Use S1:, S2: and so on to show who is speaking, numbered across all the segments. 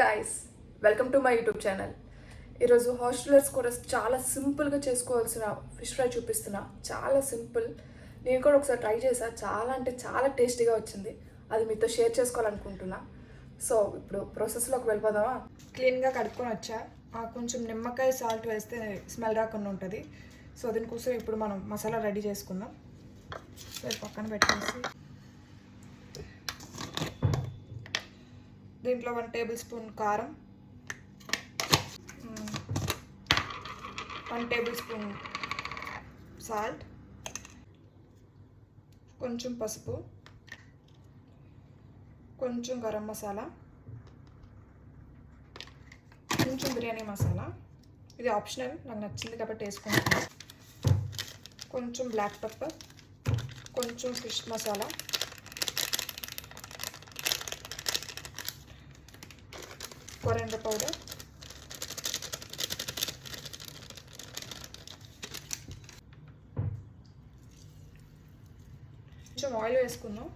S1: Guys, welcome to my YouTube channel. ఈరోజు hostellers కూడా చాలా సింపుల్గా చేసుకోవాల్సిన ఫిష్ ఫ్రై చూపిస్తున్నా. చాలా సింపుల్. నేను కూడా ఒకసారి ట్రై చేసా. చాలా అంటే చాలా టేస్టీగా వచ్చింది. అది మీతో షేర్ చేసుకోవాలనుకుంటున్నా. సో ఇప్పుడు ప్రాసెస్లోకి వెళ్ళిపోదామా? క్లీన్గా కడుక్కొని వచ్చా. కొంచెం నిమ్మకాయ సాల్ట్ వేస్తే స్మెల్ రాకుండా ఉంటుంది. సో దీనికోసం ఇప్పుడు మనం మసాలా రెడీ చేసుకుందాం. సో పక్కన పెట్టేసి దీంట్లో 1 టేబుల్ స్పూన్ కారం, 1 టేబుల్ స్పూన్ సాల్ట్, కొంచెం పసుపు, కొంచెం గరం మసాలా, కొంచెం బిర్యానీ మసాలా. ఇది ఆప్షనల్, నాకు నచ్చింది కాబట్టి వేసుకుంటాను. కొంచెం బ్లాక్ పెప్పర్, కొంచెం ఫిష్ మసాలా, కొరియాండర్ పౌడర్, కొంచెం ఆయిల్ వేసుకుందాం.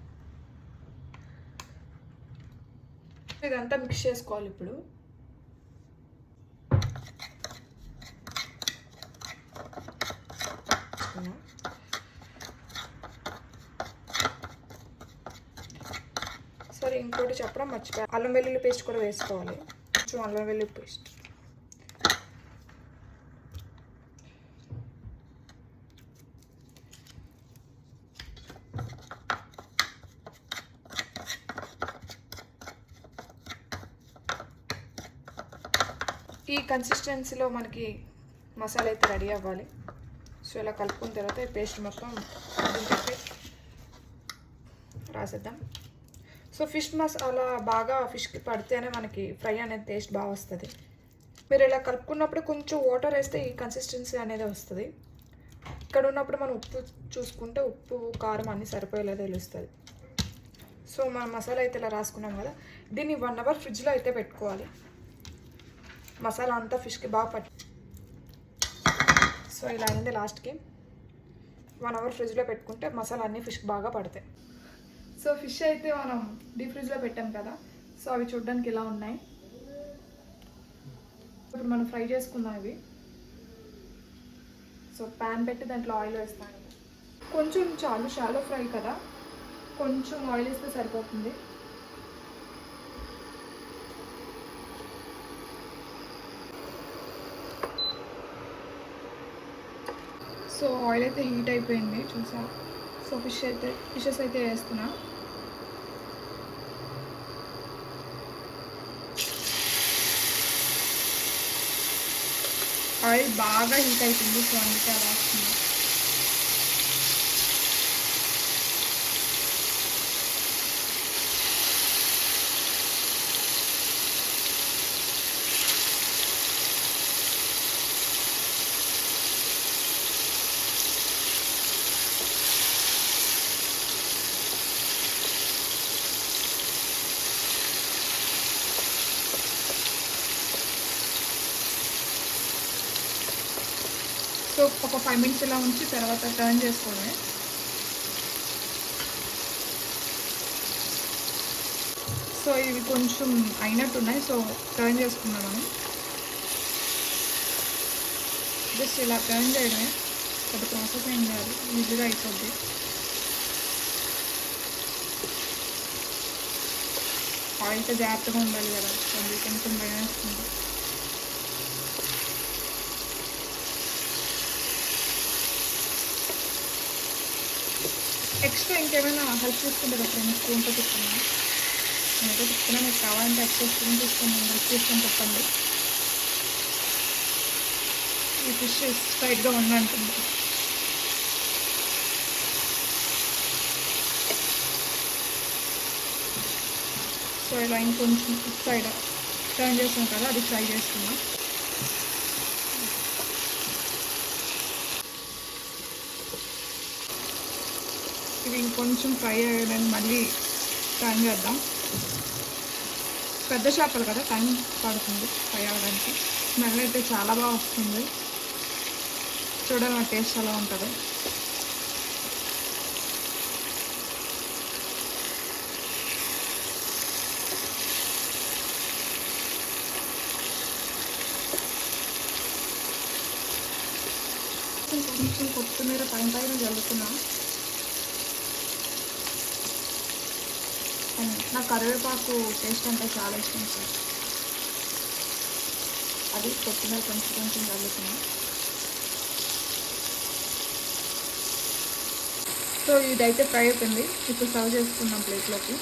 S1: ఇదంతా మిక్స్ చేసుకోవాలి. ఇప్పుడు సరే, ఇంకోటి చెప్పడం మర్చిపోయా, అల్లం వెల్లుల్లి పేస్ట్ కూడా వేసుకోవాలి. కొంచెం అల్లం వెల్లుల్లి పేస్ట్, ఈ కన్సిస్టెన్సీలో మనకి మసాలా అయితే రెడీ అవ్వాలి. సో ఇలా కలుపుకున్న తర్వాత ఈ పేస్ట్ మొత్తం దీంట్లో రాసేద్దాం. సో ఫిష్ మసాలా బాగా ఫిష్కి పడితేనే మనకి ఫ్రై అనేది టేస్ట్ బాగా వస్తుంది. మీరు ఇలా కలుపుకున్నప్పుడు కొంచెం వాటర్ వేస్తే ఈ కన్సిస్టెన్సీ అనేది వస్తుంది. ఇక్కడ ఉన్నప్పుడు మనం ఉప్పు చూసుకుంటే ఉప్పు కారం అన్నీ సరిపోయేలా తెలుస్తుంది. సో మనం మసాలా అయితే ఇలా రాసుకున్నాం కదా, దీన్ని 1 అవర్ ఫ్రిడ్జ్లో అయితే పెట్టుకోవాలి. మసాలా అంతా ఫిష్కి బాగా పట్టి. సో ఇలా అయింది. లాస్ట్కి 1 అవర్ ఫ్రిడ్జ్లో పెట్టుకుంటే మసాలా అన్నీ ఫిష్కి బాగా పడతాయి. సో ఫిష్ అయితే మనం డీప్ ఫ్రిడ్జ్లో పెట్టాం కదా, సో అవి చూడడానికి ఇలా ఉన్నాయి. ఇప్పుడు మనం ఫ్రై చేసుకుందాం ఇవి. సో ప్యాన్ పెట్టి దాంట్లో ఆయిల్ వేస్తాను. కొంచెం చాలు, షాలో ఫ్రై కదా, కొంచెం ఆయిల్ వేస్తే సరిపోతుంది. సో ఆయిల్ అయితే హీట్ అయిపోయింది చూసా. సో ఫిషెస్ అయితే వేస్తున్నా. ఆయిల్ బాగా హీట్ అవుతుంది, సో అందుకే అలా వస్తుంది. సో ఒక 5 మినిట్స్ ఇలా ఉంచి తర్వాత టర్న్ చేసుకోవడమే. సో ఇవి కొంచెం అయినట్టున్నాయి, సో టర్న్ చేసుకున్నాను. జస్ట్ ఇలా టర్న్ చేయడమే, పెద్ద ప్రాసెస్ ఏం కాదు, ఈజీగా అయిపోద్ది. ఆయిల్తో జాగ్రత్తగా ఉండాలి కదా, అది కొంచెం భయం వేస్తుంది. ఎక్స్ట్రా ఇంకేమైనా హెల్ప్ చేసుకుంటారా ఫ్రెండ్స్? స్పూన్తో చెప్తున్నాను, నేనైతే చెప్తున్నా. మీకు కావాలంటే ఎక్స్ట్రా స్పూన్ తీసుకొని హెల్ప్ చేసుకొని చెప్పండి. ఈ ఫిష్ స్ట్రైట్గా ఉందంటుంది. సో ఇలా ఇంకొంచెం ఇటు సైడ్ టర్న్ చేస్తాం కదా, అది ఫ్రై చేసుకున్నాం. ఇవి ఇంకొంచెం ఫ్రై అయ్యడానికి మళ్ళీ టర్న్ చేద్దాం. పెద్ద చేపలు కదా, టైం పడుతుంది ఫ్రై అవ్వడానికి. స్మెల్ అయితే చాలా బాగా వస్తుంది. చూడాలి టేస్ట్ ఎలా ఉంటుందో. కొంచెం కొత్తిమీర పైన పైన జల్లుతున్నా. అండ్ నాకు కరివేపాకు టేస్ట్ అంటే చాలా ఇష్టం సార్. అది కొత్తిమీర కొంచెం కొంచెం జల్లుతున్నా. సో ఇదైతే ఫ్రై అయిపోయింది. ఇప్పుడు సర్వ్ చేసుకున్నాం ప్లేట్లోకి.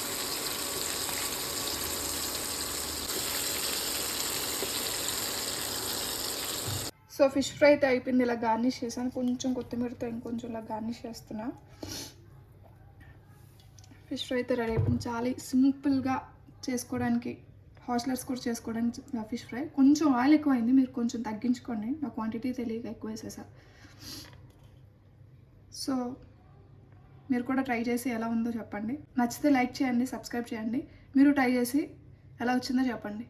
S1: సో ఫిష్ ఫ్రై అయితే అయిపోయింది. ఇలా గార్నిష్ చేశాను. కొంచెం కొత్తిమీరతో ఇంకొంచెం ఇలా గార్నిష్ చేస్తున్నా. ఫిష్ ఫ్రై అయితే రెడీ అయిపోయింది. చాలా సింపుల్గా చేసుకోవడానికి, హాస్టలర్స్ కూడా చేసుకోవడానికి ఫిష్ ఫ్రై. కొంచెం ఆయిల్ ఎక్కువైంది, మీరు కొంచెం తగ్గించుకోండి. నా క్వాంటిటీ తెలియక ఎక్కువ వేసేసా. సో మీరు కూడా ట్రై చేసి ఎలా ఉందో చెప్పండి. నచ్చితే లైక్ చేయండి, సబ్స్క్రైబ్ చేయండి. మీరు ట్రై చేసి ఎలా వచ్చిందో చెప్పండి.